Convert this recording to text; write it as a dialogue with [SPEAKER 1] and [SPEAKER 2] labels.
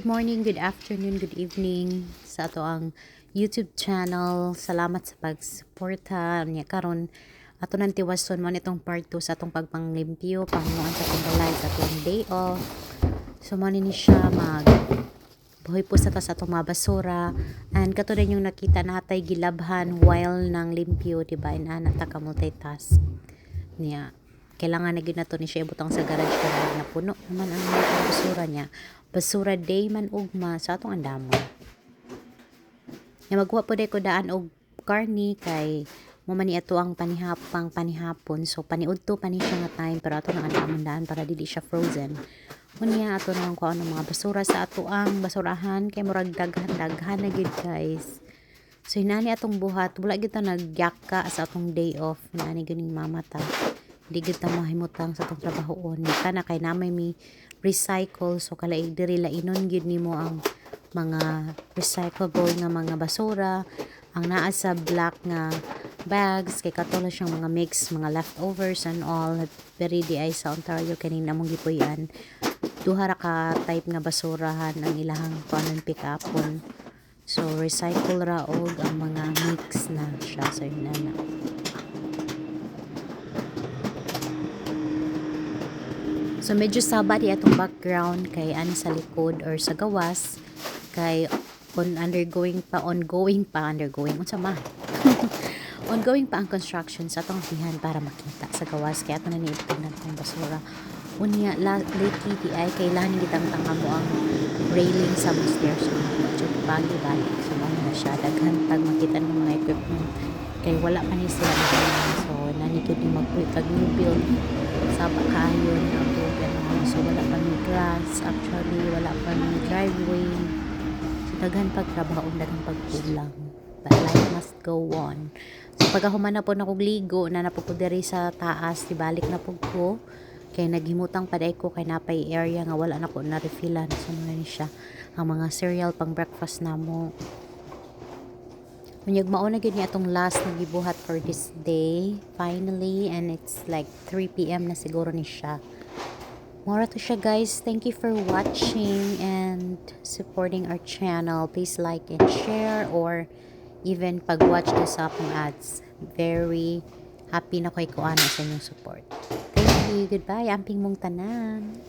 [SPEAKER 1] morning, good afternoon, good evening sa ato ang YouTube channel. Salamat sa pag-suporta niya karon. Ato nang tiwason mo nitong part 2 sa atong pagpanglimpyo, pangunuan sa atong balay sa atong day off. So mo ni siya buhay po sa atong mga basura, and kato din yung nakita natay gilabhan while nang limpyo, diba? Inana ta ka multitask niya. Kailangan na gina to ni siya ibutang sa garage kaya napuno naman ang mga basura niya. Basura day man ugma sa atong andamon. Nga magwa po day ko daan og karni kay mo man ni ato ang panihapon. So paniudto pa ni siya nga time pero ato nang andamon daan para dili siya frozen. Unya ato nang kuan ang mga basura sa ato ang basurahan kay murag daghan na gid guys. So inani atong buhat wala gyud ta nagyaka sa atong day off. Inani ganing mamata. Di kita mahimutang sa itong trabahoon. Nika na kay namay mi recycle. So kalaig diri lainon gyud nimo ang mga recyclable nga mga basura. Ang naa sa black nga bags. Kay katulad siyang mga mix, mga leftovers and all. Very di ay sa Ontario kaning namong gipuyan. Duha ra ka type nga basurahan ang ilahang kuanon pick upon. So recycle ra og ang mga mix na siya. So yun na. So medyo sabad atong background kay ani sa likod or sa gawas kay ongoing pa unsa man ongoing pa ang construction sa atong bihan para makita sa gawas kay ato na ni ipugnan ang basura. Unya lately di ay kailangan gitang tanga mo ang railing sa stairs so medyo bagi so na siya daghan tag makita ng mga equipment kay wala pa ni sila so nanikid ni magpuytag new build sa bakayon ang so wala pa ni grass actually wala pa ni driveway so daghan pagtrabaho daghang pagkulang but life must go on. So pagkahuman na po nakugligo na napo ko diri sa taas tibalik na po ko kay naghimutang paday ko kay napay area nga wala na ko na refillan so ni siya ang mga cereal pang breakfast namo. Unyag mao na gyud ni atong last na gibuhat for this day finally, and it's like 3 PM na siguro ni siya. Mora to siya guys. Thank you for watching and supporting our channel. Please like and share or even pag-watch na sa akong ads. Very happy na ko'y kuana sa inyong support. Thank you. Goodbye. Amping mong tanan.